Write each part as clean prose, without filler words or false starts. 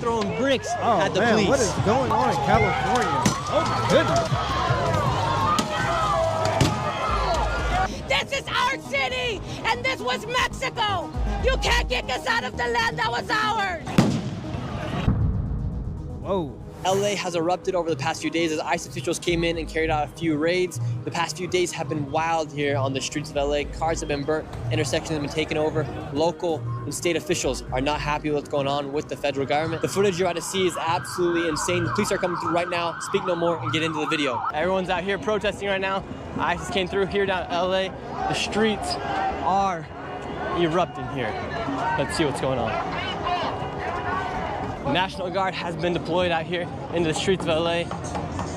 throwing bricks at the police. What is going on in California? Oh my goodness. This is our city, and this was Mexico. You can't kick us out of the land that was ours. Whoa. LA has erupted over the past few days as ICE officials came in and carried out a few raids. The past few days have been wild here on the streets of LA. Cars have been burnt, intersections have been taken over. Local and state officials are not happy with what's going on with the federal government. The footage you're about to see is absolutely insane. The police are coming through right now. Speak no more and get into the video. Everyone's out here protesting right now. ISIS came through here down in LA. The streets are erupting here. Let's see what's going on. The National Guard has been deployed out here into the streets of LA.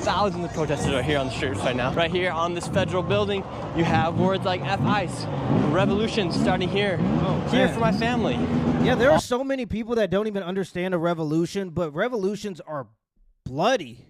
Thousands of protesters are here on the streets right now. Right here on this federal building, you have words like F-ICE, revolution starting here, here for my family. Yeah, there are so many people that don't even understand a revolution, but revolutions are bloody.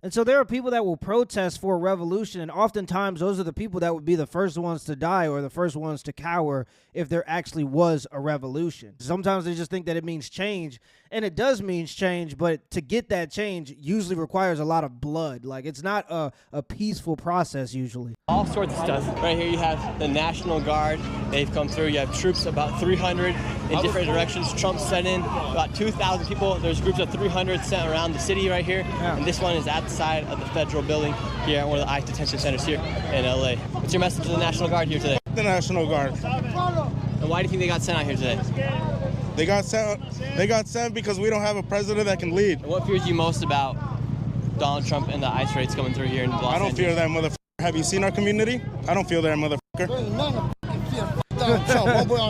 And so there are people that will protest for a revolution, and oftentimes those are the people that would be the first ones to die or the first ones to cower if there actually was a revolution. Sometimes they just think that it means change, and it does mean change, but to get that change usually requires a lot of blood. Like, it's not a peaceful process usually. All sorts of stuff. Right here you have the National Guard. They've come through. You have troops, about 300 in different directions. Trump sent in about 2,000 people. There's groups of 300 sent around the city right here. Yeah. And this one is at the side of the federal building here at one of the ICE detention centers here in LA. What's your message to the National Guard here today? The National Guard. And why do you think they got sent out here today? They got sent because we don't have a president that can lead. And what fears you most about Donald Trump and the ICE raids coming through here in Los Angeles? I don't fear that motherfucker. Have you seen our community? I don't feel that motherfucker.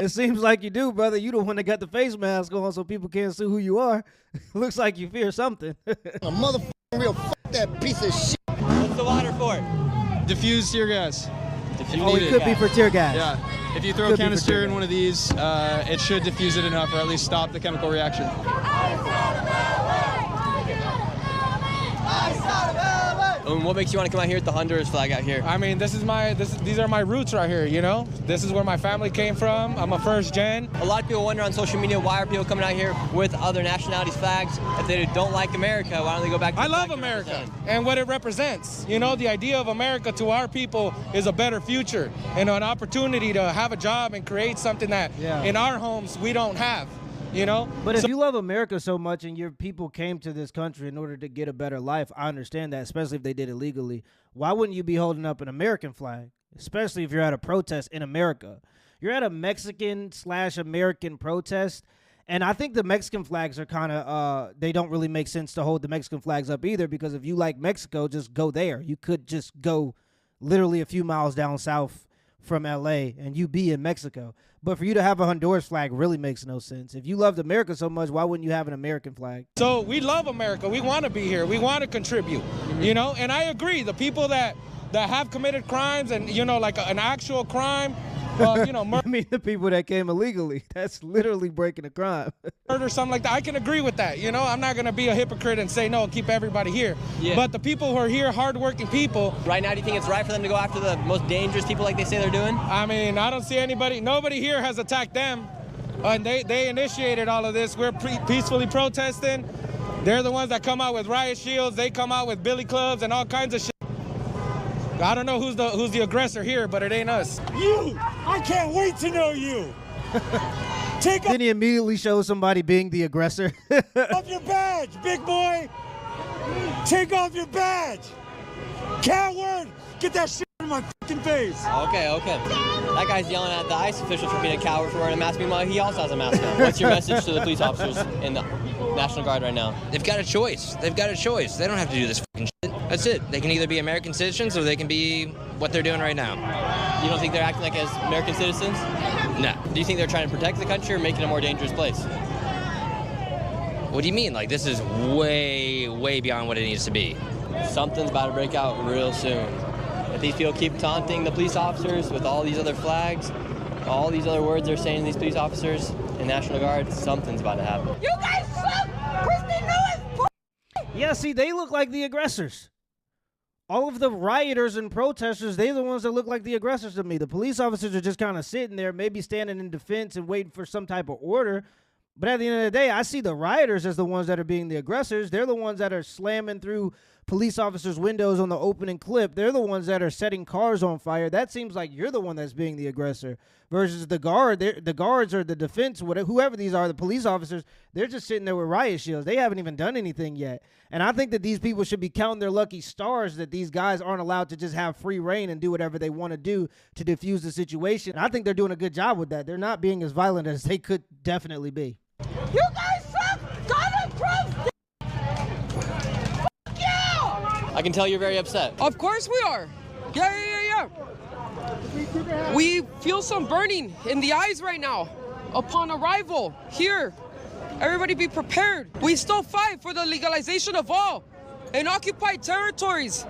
It seems like you do, brother. You the one that got the face mask on so people can't see who you are. Looks like you fear something. A motherfucker real that piece of shit. What's the water for? Diffuse tear gas. Oh, it could be for tear gas. Yeah. If you throw a canister in one of these, it should diffuse it enough, or at least stop the chemical reaction. And what makes you want to come out here with the Honduras flag out here? I mean, these are my roots right here, you know? This is where my family came from. I'm a first gen. A lot of people wonder on social media, why are people coming out here with other nationalities' flags? If they don't like America, why don't they go back to I love America and what it represents. You know, the idea of America to our people is a better future and an opportunity to have a job and create something that in our homes we don't have. You know, but if you love America so much and your people came to this country in order to get a better life, I understand that, especially if they did it legally. Why wouldn't you be holding up an American flag, especially if you're at a protest in America? You're at a Mexican/American protest, and I think the Mexican flags are kind of, they don't really make sense to hold the Mexican flags up either, because if you like Mexico, just go there. You could just go literally a few miles down south from LA and you be in Mexico. But for you to have a Honduras flag really makes no sense. If you loved America so much, why wouldn't you have an American flag? So we love America. We want to be here. We want to contribute, you know? And I agree. The people that have committed crimes and, you know, like an actual crime, you know, I mean, the people that came illegally, that's literally breaking a crime. Murder, something like that. I can agree with that. You know, I'm not going to be a hypocrite and say, no, keep everybody here. Yeah. But the people who are here, hardworking people. Right now, do you think it's right for them to go after the most dangerous people like they say they're doing? I mean, I don't see nobody here has attacked them. And they initiated all of this. We're peacefully protesting. They're the ones that come out with riot shields. They come out with billy clubs and all kinds of shit. I don't know who's the aggressor here, but it ain't us. You! I can't wait to know you! Then he immediately shows somebody being the aggressor. Off your badge, big boy! Take off your badge! Coward! Get that shit in my fucking face! Okay. That guy's yelling at the ICE officials for being a coward for wearing a mask. Meanwhile, he also has a mask on. What's your message to the police officers in the National Guard right now? They've got a choice. They don't have to do this fucking shit. That's it. They can either be American citizens or they can be what they're doing right now. You don't think they're acting like as American citizens? No. Do you think they're trying to protect the country or make it a more dangerous place? What do you mean? Like, this is way, way beyond what it needs to be. Something's about to break out real soon. If these people keep taunting the police officers with all these other flags, all these other words they're saying to these police officers and National Guard, something's about to happen. You guys suck! Christy Lewis! Yeah, see, they look like the aggressors. All of the rioters and protesters, they're the ones that look like the aggressors to me. The police officers are just kind of sitting there, maybe standing in defense and waiting for some type of order. But at the end of the day, I see the rioters as the ones that are being the aggressors. They're the ones that are slamming through police officers' windows on the opening clip. They're the ones that are setting cars on fire. That seems like you're the one that's being the aggressor versus the guard. The guards or the defense, whoever these are, the police officers, they're just sitting there with riot shields. They haven't even done anything yet. And I think that these people should be counting their lucky stars that these guys aren't allowed to just have free reign and do whatever they want to do to defuse the situation. I think they're doing a good job with that. They're not being as violent as they could definitely be. You guys suck! God approved! Fuck you! I can tell you're very upset. Of course we are. Yeah. We feel some burning in the eyes right now upon arrival here. Everybody be prepared. We still fight for the legalization of all in occupied territories.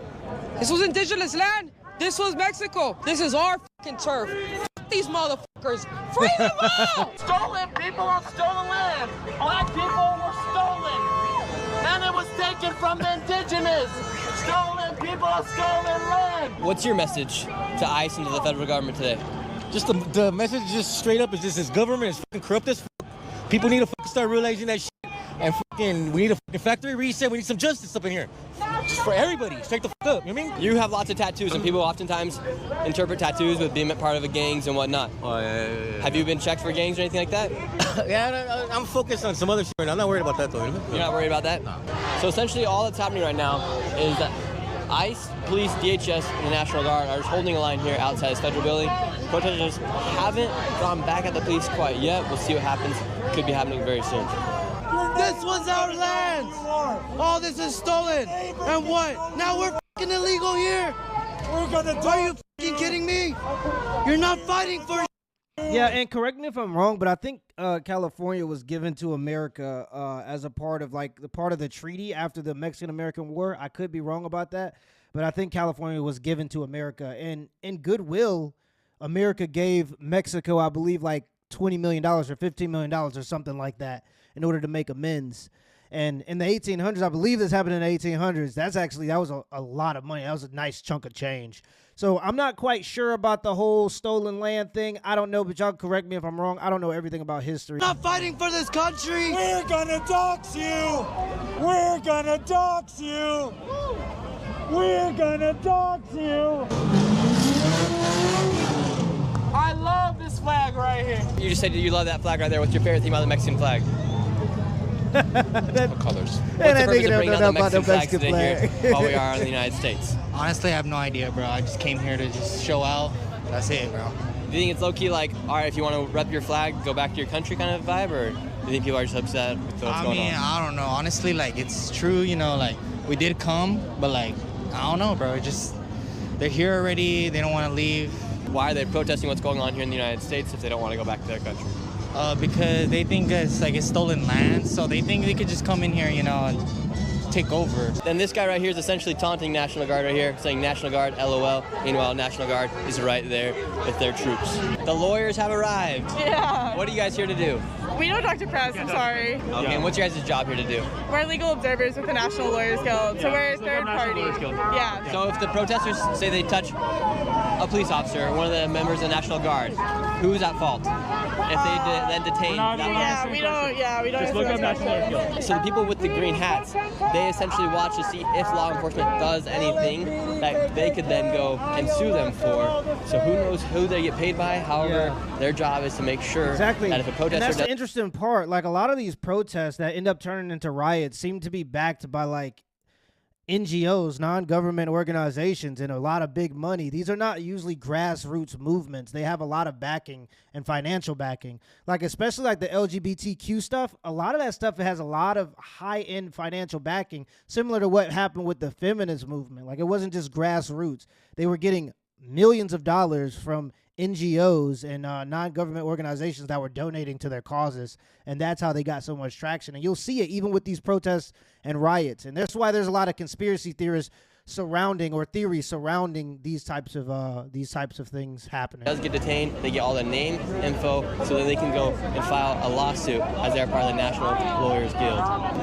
This was indigenous land. This was Mexico. This is our fucking turf. Fuck these motherfuckers. Free them all! Stolen people on stolen land. Black people were stolen. And it was taken from the indigenous. Stolen people on stolen land. What's your message to ICE and to the federal government today? Just the message just straight up is just this government is fucking corrupt as fuck. People need to fucking start realizing that shit. And fucking, we need a fucking factory reset. We need some justice up in here. Just for everybody. Straight the fuck up. You know what I mean? You have lots of tattoos, and people oftentimes interpret tattoos with being part of a gangs and whatnot. Oh, yeah. Have you been checked for gangs or anything like that? Yeah, I'm focused on some other shit right now. I'm not worried about that, though. You're not worried about that? No. So essentially all that's happening right now is that ICE, police, DHS, and the National Guard are just holding a line here outside this federal building. Protesters haven't gone back at the police quite yet. We'll see what happens. Could be happening very soon. This was our land. All this is stolen. And what? Now we're fucking illegal here? Are you fucking kidding me? You're not fighting for Yeah, and correct me if I'm wrong, but I think California was given to America as a part of the treaty after the Mexican-American War. I could be wrong about that, but I think California was given to America. And in goodwill, America gave Mexico, I believe, like $20 million or $15 million or something like that in order to make amends. And in the 1800s, I believe this happened in the 1800s. That was a lot of money. That was a nice chunk of change. So I'm not quite sure about the whole stolen land thing. I don't know, but y'all correct me if I'm wrong. I don't know everything about history. not fighting for this country. We're gonna dox you. We're gonna dox you. We're gonna dox you. I love this flag right here. You just said you love that flag right there. What's your favorite thing about the Mexican flag? The colors. What's the purpose of bringing out the Mexican flags today here while we are in the United States? Honestly, I have no idea, bro. I just came here to just show out. That's it, bro. Do you think it's low-key like, all right, if you want to rep your flag, go back to your country kind of vibe, or do you think people are just upset with what's going on? I don't know. Honestly, like, it's true, you know, like, we did come, but, like, I don't know, bro. It just, they're here already. They don't want to leave. Why are they protesting what's going on here in the United States if they don't want to go back to their country? Because they think it's stolen land, so they think they could just come in here, you know, and take over. Then this guy right here is essentially taunting National Guard right here, saying National Guard, LOL. Meanwhile, National Guard is right there with their troops. The lawyers have arrived. Yeah. What are you guys here to do? We don't talk to press, I'm sorry. Okay, and what's your guys' job here to do? We're legal observers with the National Lawyers Guild, so we're a third party. Yeah. So if the protesters say they touch a police officer, one of the members of the National Guard, who's at fault? If they then detain that person? We don't. Just look up National Guard. So the people with the green hats, they essentially watch to see if law enforcement does anything that they could then go and sue them for. So who knows who they get paid by? However, their job is to make sure that if a protester and that's the interesting part. Like, a lot of these protests that end up turning into riots seem to be backed by, like, NGOs, non-government organizations, and a lot of big money. These are not usually grassroots movements. They have a lot of backing and financial backing. Like, especially like the LGBTQ stuff, a lot of that stuff has a lot of high-end financial backing, similar to what happened with the feminist movement. Like, it wasn't just grassroots. They were getting millions of dollars from NGOs and non-government organizations that were donating to their causes, and that's how they got so much traction. And you'll see it even with these protests and riots, and that's why there's a lot of conspiracy theorists surrounding or theories surrounding these types of things happening. Does get detained, they get all the name, info, so that they can go and file a lawsuit as they're part of the National Lawyers Guild.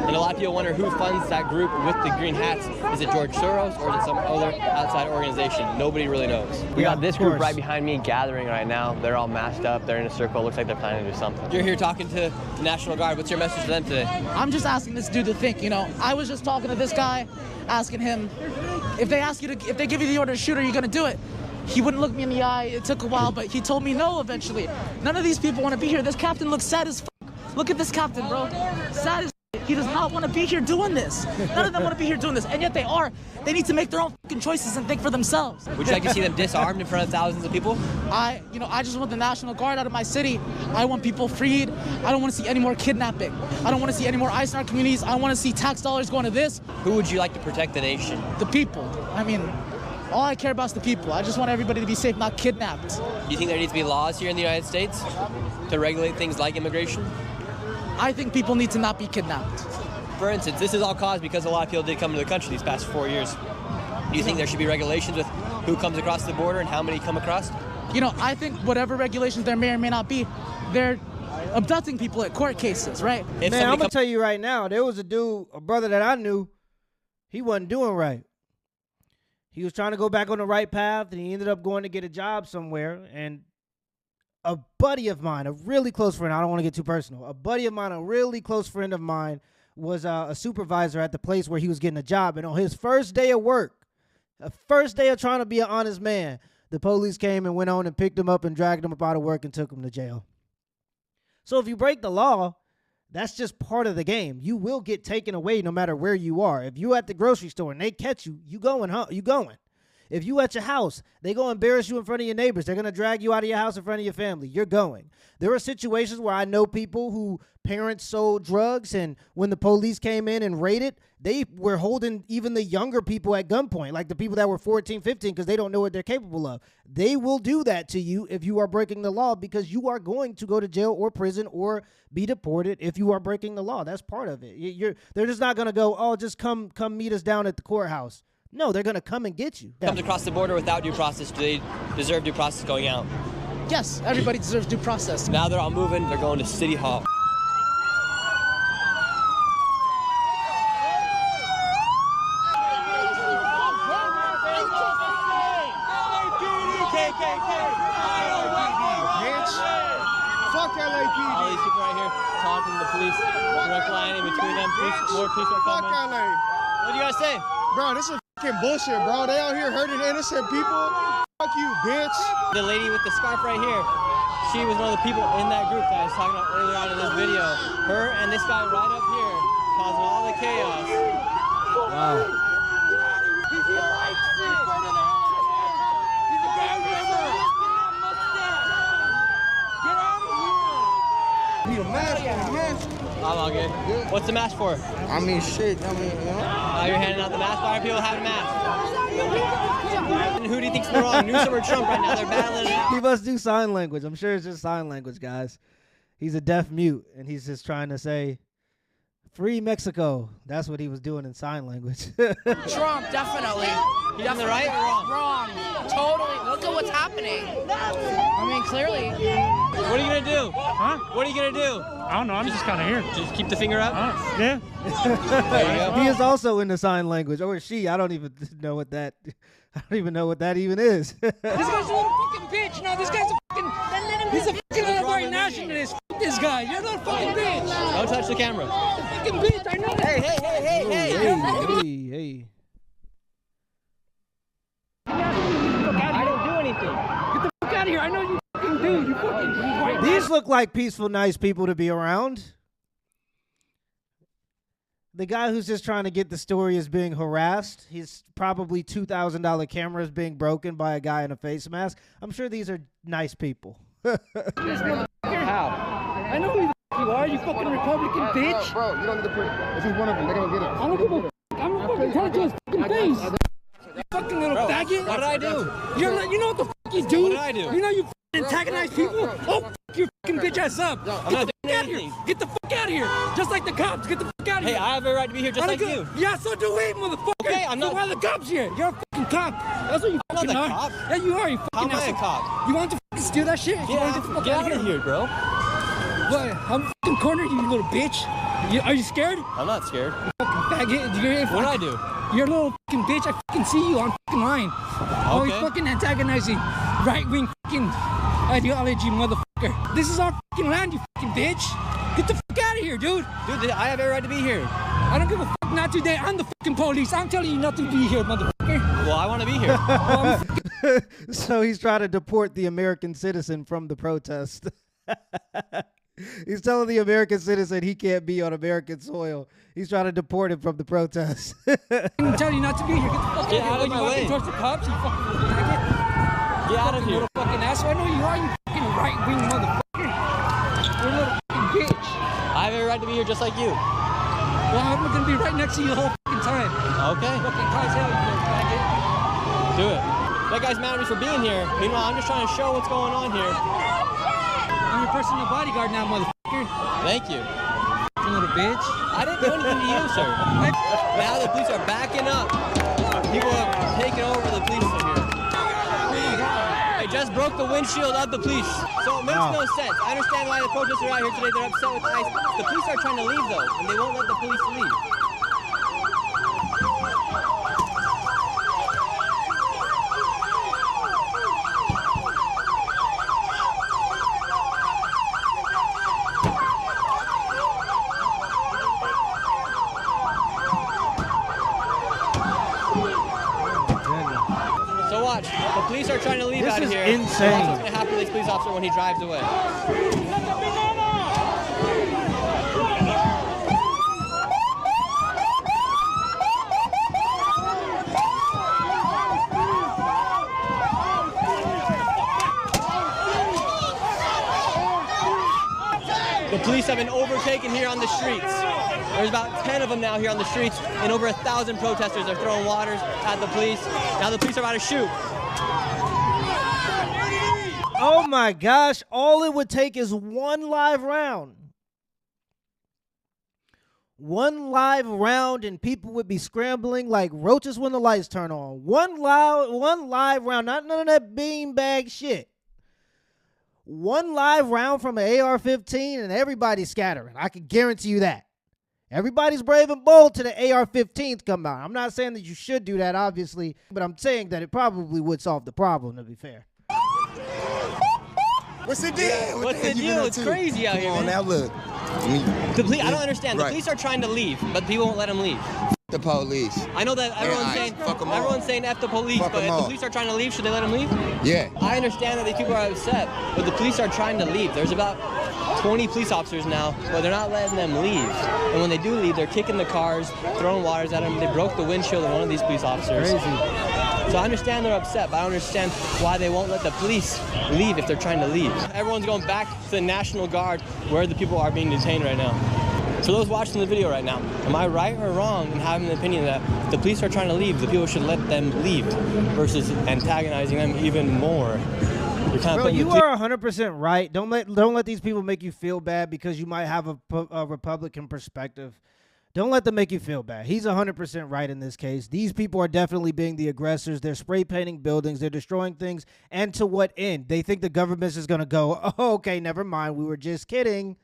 And a lot of people wonder who funds that group with the green hats. Is it George Soros or is it some other outside organization? Nobody really knows. We got this group right behind me gathering right now. They're all masked up. They're in a circle. Looks like they're planning to do something. You're here talking to the National Guard. What's your message to them today? I'm just asking this dude to think, you know. I was just talking to this guy, asking him, if they give you the order to shoot, are you gonna do it? He wouldn't look me in the eye. It took a while, but he told me no eventually. None of these people want to be here. This captain looks sad as f. Look at this captain, bro. Sad as f. He does not want to be here doing this. None of them want to be here doing this, and yet they are. They need to make their own fucking choices and think for themselves. Would you like to see them disarmed in front of thousands of people? I just want the National Guard out of my city. I want people freed. I don't want to see any more kidnapping. I don't want to see any more ICE in our communities. I want to see tax dollars going to this. Who would you like to protect the nation? The people. I mean, all I care about is the people. I just want everybody to be safe, not kidnapped. Do you think there needs to be laws here in the United States to regulate things like immigration? I think people need to not be kidnapped. For instance, this is all caused because a lot of people did come to the country these past 4 years. Do you think there should be regulations with who comes across the border and how many come across? You know, I think whatever regulations there may or may not be, they're abducting people at court cases, right? Man, I'm going to tell you right now, there was a brother that I knew, he wasn't doing right. He was trying to go back on the right path, and he ended up going to get a job somewhere, and a buddy of mine, a really close friend, I don't want to get too personal, a buddy of mine, a really close friend of mine, was a supervisor at the place where he was getting a job. And on his first day of work, the first day of trying to be an honest man, the police came and went on and picked him up and dragged him up out of work and took him to jail. So if you break the law, that's just part of the game. You will get taken away no matter where you are. If you at the grocery store and they catch you, you going, huh? You going. If you at your house, they go embarrass you in front of your neighbors. They're going to drag you out of your house in front of your family. You're going. There are situations where I know people who parents sold drugs, and when the police came in and raided, they were holding even the younger people at gunpoint, like the people that were 14, 15, because they don't know what they're capable of. They will do that to you if you are breaking the law, because you are going to go to jail or prison or be deported if you are breaking the law. That's part of it. They're just not going to go, oh, just come meet us down at the courthouse. No, they're going to come and get you. Comes across the border without due process, do they deserve due process going out? Yes, everybody deserves due process. Now they're all moving, they're going to City Hall. Fuck LAPD. All these people right here talking to the police, direct line in between them, more police are coming. Fuck LA. What do you guys say? Bro, this is fucking bullshit, bro. They out here hurting innocent people. Fuck you, bitch. The lady with the scarf right here, she was one of the people in that group that I was talking about earlier on in this video. Her and this guy right up here causing all the chaos. Wow. Need a mask, I'm all good. What's the mask for? I mean, shit. I mean, you know. Now you're handing out the mask. Why are people having masks? And who do you think's more wrong, Newsom or Trump right now? They're battling it out. He must do sign language. I'm sure it's just sign language, guys. He's a deaf mute, and he's just trying to say, free Mexico. That's what he was doing in sign language. Trump, definitely. He's on the right or wrong? Wrong. Totally. Look at what's happening. I mean, clearly. What are you going to do? Huh? What are you going to do? I don't know. I'm just kind of here. Just keep the finger up? Yeah. There you go. He is also in the sign language, or she. I don't even know what that. I don't even know what that even is. This guy's a little fucking bitch. No, this guy's a fucking. He's a fucking white nationalist. F this guy. You're not a fucking bitch. Don't touch the camera. Fucking bitch. I know that. Hey. I didn't do anything. Get the fuck out of here. I know you fucking do. You fucking white. These look like peaceful, nice people to be around. The guy who's just trying to get the story is being harassed. His probably $2,000 camera is being broken by a guy in a face mask. I'm sure these are nice people. How? I know who the fuck you are, you fucking Republican bitch. Bro, you don't need to put. If he's one of them, they're gonna get him. I don't give a fuck. I'm gonna fucking tell it to his fucking face. You fucking little faggot. What did I do? You know what the fuck you do? What did I do? You know you antagonize people? Oh, f your fucking bitch ass up. I'm Get not the fuck out of here. Get the fuck out of here. Just like the cops. Get the fuck out of here. Hey, I have a right to be here just like you. Yeah, so do we, motherfucker. Okay, I'm not. So why are the cops here? You're a fucking cop. That's what you I'm fucking not are. a cop. Yeah, you are. You fucking How am I a cop? You want to fucking steal that shit? Get out of here, bro. What? I'm fucking cornered, you little bitch. Are you scared? I'm not scared. You fucking faggot. What did I do? You're a little fucking bitch. I fucking see you on fucking line. Oh, you're fucking antagonizing right-wing fucking ideology, motherfucker. This is our fucking land, you fucking bitch. Get the fuck out of here, dude. Dude, I have every right to be here. I don't give a fuck, not today. I'm the fucking police. I'm telling you not to be here, motherfucker. Well, I want to be here. So he's trying to deport the American citizen from the protest. He's telling the American citizen he can't be on American soil. He's trying to deport him from the protest. I'm telling you not to be here. Get out of my way. Towards the cops, you fucking little faggot. Get out of here. Little fucking asshole. I know you are, you fucking right-wing motherfucker. You're a little fucking bitch. I have every right to be here just like you. Well, I'm gonna be right next to you the whole fucking time. Okay. Fucking cause hell, you little faggot. Do it. That guy's mad at me for being here. Meanwhile, I'm just trying to show what's going on here. I'm your personal bodyguard now, motherfucker. Thank you. You little bitch. I didn't do anything to you, sir. Now the police are backing up. People are taking over the police in here. They just broke the windshield of the police. So it makes no sense. I understand why the protesters are out here today. They're upset with ICE. The police are trying to leave, though, and they won't let the police leave. So watch, the police are trying to leave out of here. This is insane. Watch what's going to happen to this police officer when he drives away. The police have been overtaken here on the streets. There's about 10 of them now here on the streets, and over 1,000 protesters are throwing waters at the police. Now the police are about to shoot. Oh my gosh, all it would take is one live round. One live round and people would be scrambling like roaches when the lights turn on. One live round, not none of that beanbag shit. One live round from an AR-15 and everybody's scattering. I can guarantee you that. Everybody's brave and bold to the AR-15s come out. I'm not saying that you should do that, obviously, but I'm saying that it probably would solve the problem, to be fair. What's the deal? What's the deal? It's crazy out here, man. Now look. The police, I don't understand. The police are trying to leave, but people won't let them leave. The police. I know that everyone's saying F the police, but if the police are trying to leave, should they let them leave? Yeah. I understand that these people are upset, but the police are trying to leave. There's about 20 police officers now, but they're not letting them leave. And when they do leave, they're kicking the cars, throwing waters at them. They broke the windshield of one of these police officers. Crazy. So I understand they're upset, but I don't understand why they won't let the police leave if they're trying to leave. Everyone's going back to the National Guard where the people are being detained right now. For those watching the video right now, am I right or wrong in having the opinion that if the police are trying to leave, the people should let them leave versus antagonizing them even more? Bro, you are 100% right. Don't let these people make you feel bad because you might have a Republican perspective. Don't let them make you feel bad. He's 100% right in this case. These people are definitely being the aggressors. They're spray painting buildings. They're destroying things. And to what end? They think the government is going to go, oh, okay, never mind. We were just kidding.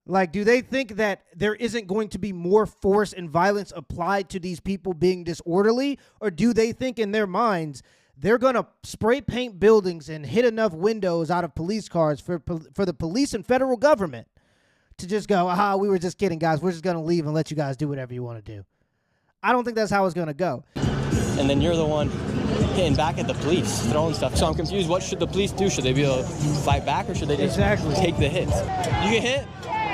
Like, do they think that there isn't going to be more force and violence applied to these people being disorderly? Or do they think in their minds they're going to spray paint buildings and hit enough windows out of police cars for the police and federal government to just go, we were just kidding, guys. We're just going to leave and let you guys do whatever you want to do? I don't think that's how it's going to go. And then you're the one hitting back at the police, throwing stuff. So I'm confused. What should the police do? Should they be able to fight back or should they just take the hits? You get hit?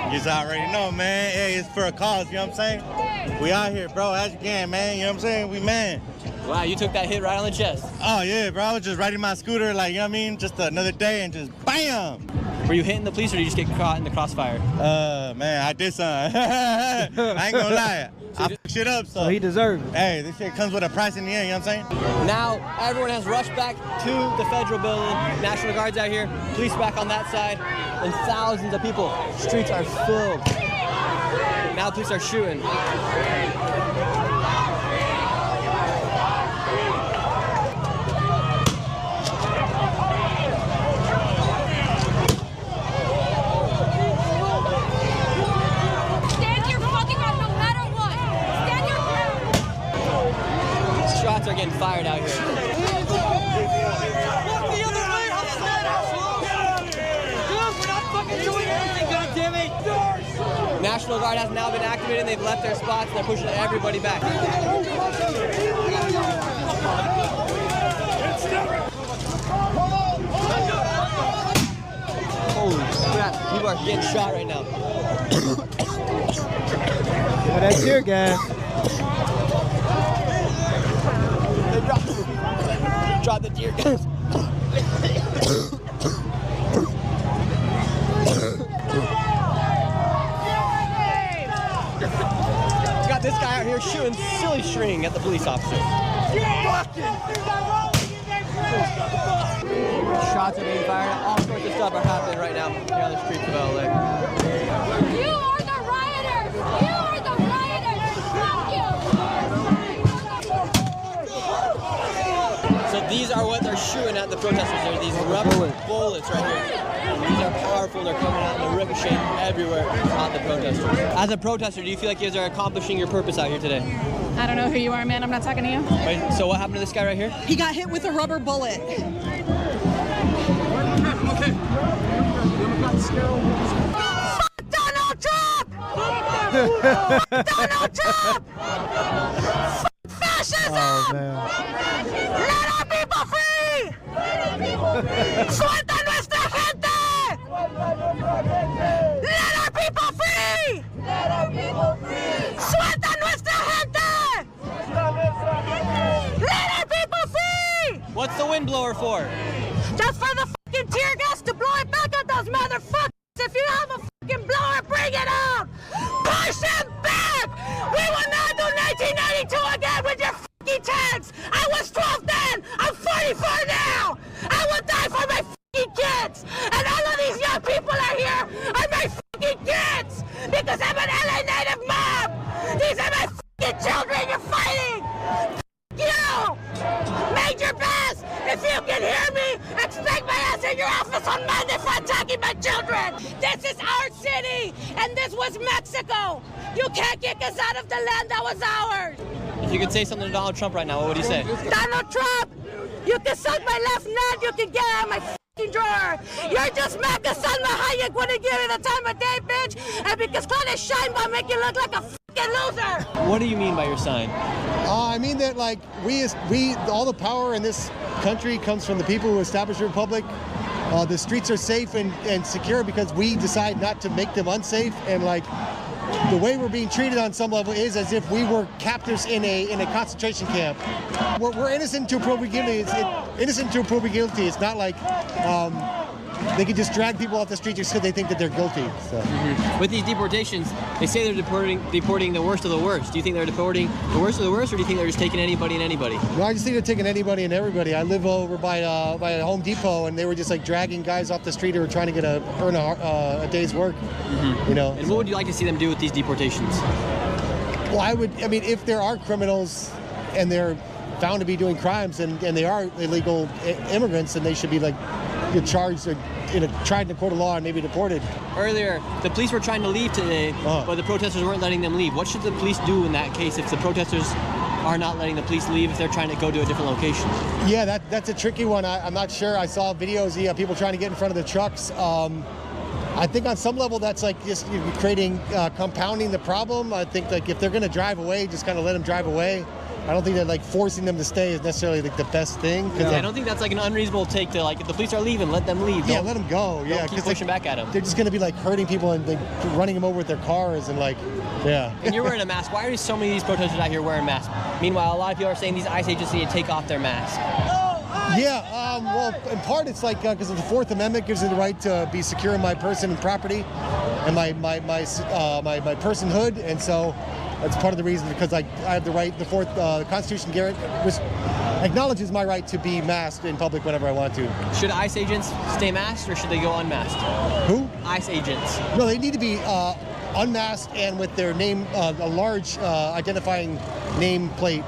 You just already know, man. Hey, it's for a cause, you know what I'm saying? We out here, bro, as you can, man. You know what I'm saying? We man. Wow, you took that hit right on the chest. Oh, yeah, bro. I was just riding my scooter, like, you know what I mean? Just another day and just bam! Were you hitting the police, or did you just get caught in the crossfire? Man, I did something. I ain't gonna lie. I fucked shit up, so he deserves it. Hey, this shit comes with a price in the end, you know what I'm saying? Now, everyone has rushed back to the federal building. National Guard's out here, police back on that side, and thousands of people. Streets are filled. Now police are shooting. Shots are getting fired out here. National Guard has now been activated. They've left their spots and they're pushing everybody back. Holy crap, people are getting shot right now. Yeah, that's tear gas. Drop the tear gas. Got this guy out here shooting silly string at the police officer. Shots are being fired. All sorts of stuff are happening right now here on the streets of LA. You are the rioters! You are the rioters! Fuck you! So these are what they're shooting at the protesters. They're these rubber bullets right here. These are powerful. They're coming out and they're ricocheting everywhere at the protesters. As a protester, do you feel like you guys are accomplishing your purpose out here today? I don't know who you are, man. I'm not talking to you. Wait, so what happened to this guy right here? He got hit with a rubber bullet. Fuck Donald Trump! Donald Trump! Fuck fascism! Oh, man. Let our people free! Suelta nuestra gente! Let our people free! Let our people free! Suelta nuestra gente! Let our people free! What's the windblower for? Just for the fucking tear gas to blow it back at those motherfuckers! If you have a fucking blower, bring it out! Push them back! We will not do 1992 again with your fucking tanks! I was 12 then! I'm 44 now! I will die for my fucking kids! And all of these young people are here are my fucking kids! Because I'm an LA native mom! These are my fucking children you're fighting! You! Major Bass, if you can hear me, expect my ass in your office on Monday for attacking my children! This is our city, and this was Mexico! You can't kick us out of the land that was ours! If you could say something to Donald Trump right now, what would you say? Donald Trump, you can suck my left nut, you can get out of my fucking drawer! You're just mad because Salma Hayek wouldn't give you the time of day, bitch! And because Claudia Sheinbaum make you look like a fucking loser! What do you mean by your sign? I mean that, like, we all the power in this country comes from the people who established the republic. The streets are safe and secure because we decide not to make them unsafe. And like, the way we're being treated on some level is as if we were captives in a concentration camp. We're innocent until proven guilty. Innocent until proven guilty. It's not like they can just drag people off the street just because they think that they're guilty. So. With these deportations, they say they're deporting the worst of the worst. Do you think they're deporting the worst of the worst, or do you think they're just taking anybody and anybody? No, I just think they're taking anybody and everybody. I live over by a Home Depot, and they were just like dragging guys off the street who were trying to earn a day's work. You know. And what would you like to see them do with these deportations? Well, I mean, if there are criminals and they're found to be doing crimes and they are illegal immigrants, then they should be like charged or tried in a court of law and maybe deported. Earlier, the police were trying to leave today, but the protesters weren't letting them leave. What should the police do in that case if the protesters are not letting the police leave, if they're trying to go to a different location? Yeah, that's a tricky one. I'm not sure. I saw videos, people trying to get in front of the trucks. I think on some level that's like just creating, compounding the problem. I think like if they're going to drive away, just kind of let them drive away. I don't think that like forcing them to stay is necessarily like the best thing. Yeah, I don't think that's like an unreasonable take to like if the police are leaving, let them leave. Yeah, let them go. Yeah, keep pushing back at them. They're just going to be like hurting people and like running them over with their cars and like, yeah. And you're wearing a mask. Why are so many of these protesters out here wearing masks? Meanwhile, a lot of people are saying these ICE agents need to take off their masks. Yeah, well, in part it's like because of the Fourth Amendment gives me the right to be secure in my person and property, and my personhood, and so that's part of the reason because I have the right. The Constitution acknowledges my right to be masked in public whenever I want to. Should ICE agents stay masked or should they go unmasked? Who? ICE agents. No, they need to be unmasked and with their name, a large identifying nameplate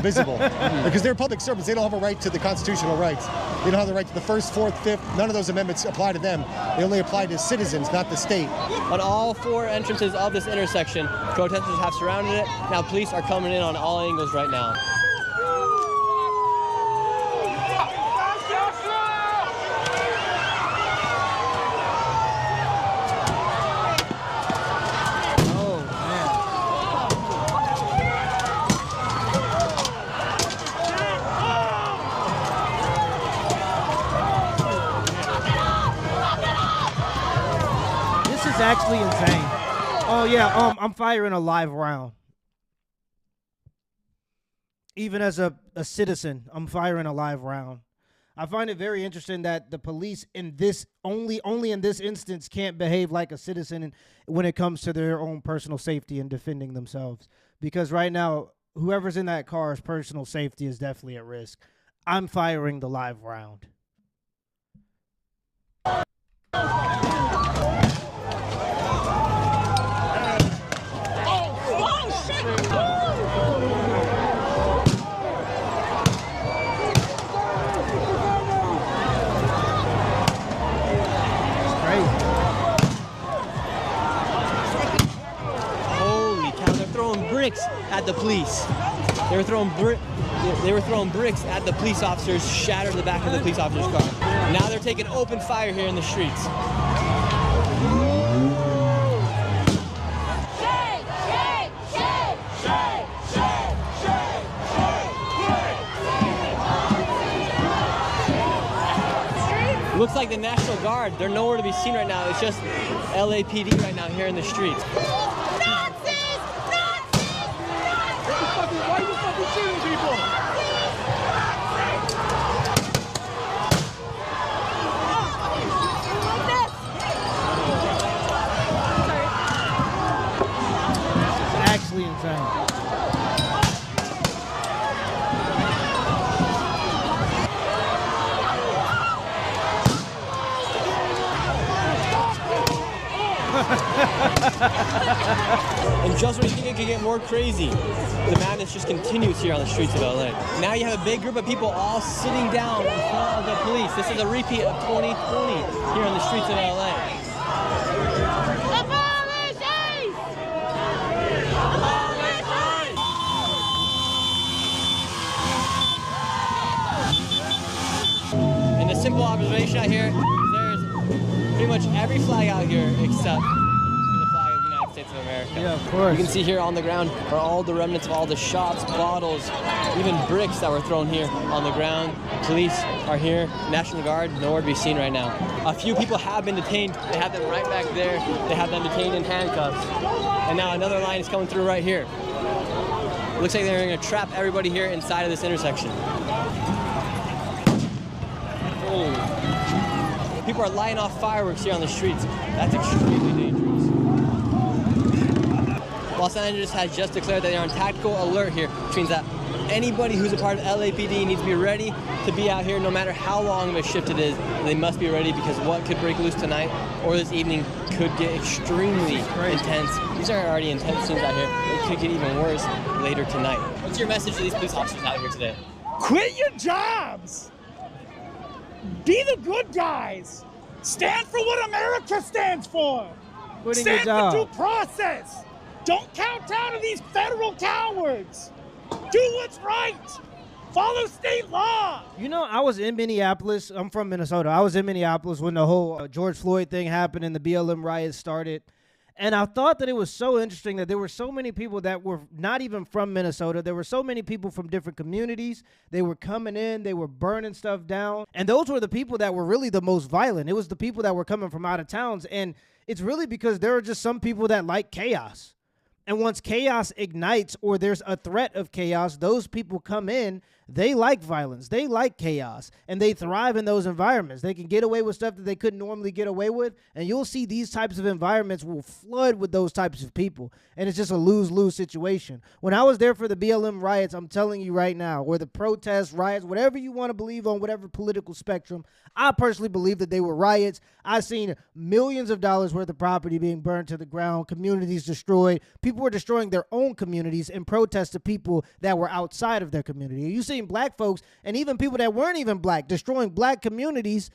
visible. Because they're public servants. They don't have a right to the constitutional rights. They don't have the right to the First, Fourth, Fifth. None of those amendments apply to them. They only apply to citizens, not the state. On all 4 entrances of this intersection, protesters have surrounded it. Now police are coming in on all angles right now. Actually insane. Oh yeah, I'm firing a live round. Even as a citizen, I'm firing a live round. I find it very interesting that the police in this only in this instance can't behave like a citizen when it comes to their own personal safety and defending themselves. Because right now, whoever's in that car's personal safety is definitely at risk. I'm firing the live round. Bricks at the police. They were throwing bricks at the police officers, shattered the back of the police officer's car. Now they're taking open fire here in the streets. Looks like the National Guard, they're nowhere to be seen right now. It's just LAPD right now here in the streets. Why are you fucking shooting people? This is actually insane. And just when you think it could get more crazy, the madness just continues here on the streets of LA. Now you have a big group of people all sitting down in front of the police. This is a repeat of 2020 here on the streets of LA. And the simple observation out here is there's pretty much every flag out here except of America. Yeah, of course. You can see here on the ground are all the remnants of all the shots, bottles, even bricks that were thrown here on the ground. Police are here. National Guard, nowhere to be seen right now. A few people have been detained. They have them right back there. They have them detained in handcuffs. And now another line is coming through right here. Looks like they're going to trap everybody here inside of this intersection. Oh. People are lighting off fireworks here on the streets. That's extremely dangerous. Los Angeles has just declared that they are on tactical alert here, which means that anybody who's a part of LAPD needs to be ready to be out here no matter how long of a shift it is. They must be ready because what could break loose tonight or this evening could get extremely intense. These are already intense scenes out here. It could get even worse later tonight. What's your message to these police officers out here today? Quit your jobs! Be the good guys! Stand for what America stands for! Stand for due process! Don't kowtow to these federal cowards! Do what's right! Follow state law! You know, I was in Minneapolis. I'm from Minnesota. I was in Minneapolis when the whole George Floyd thing happened and the BLM riots started. And I thought that it was so interesting that there were so many people that were not even from Minnesota. There were so many people from different communities. They were coming in. They were burning stuff down. And those were the people that were really the most violent. It was the people that were coming from out of towns. And it's really because there are just some people that like chaos. And once chaos ignites or there's a threat of chaos, those people come in, They like violence. They like chaos. And they thrive in those environments. They can get away with stuff that they couldn't normally get away with. And you'll see these types of environments will flood with those types of people. And it's just a lose-lose situation. When I was there for the BLM riots, I'm telling you right now, or the protests, riots, whatever you want to believe on whatever political spectrum, I personally believe that they were riots. I've seen millions of dollars worth of property being burned to the ground, communities destroyed. People were destroying their own communities in protest to people that were outside of their community. You seen black folks and even people that weren't even black destroying black communities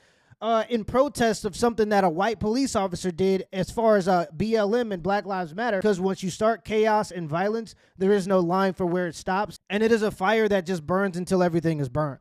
in protest of something that a white police officer did as far as BLM and Black Lives Matter. Because once you start chaos and violence, there is no line for where it stops. And it is a fire that just burns until everything is burnt.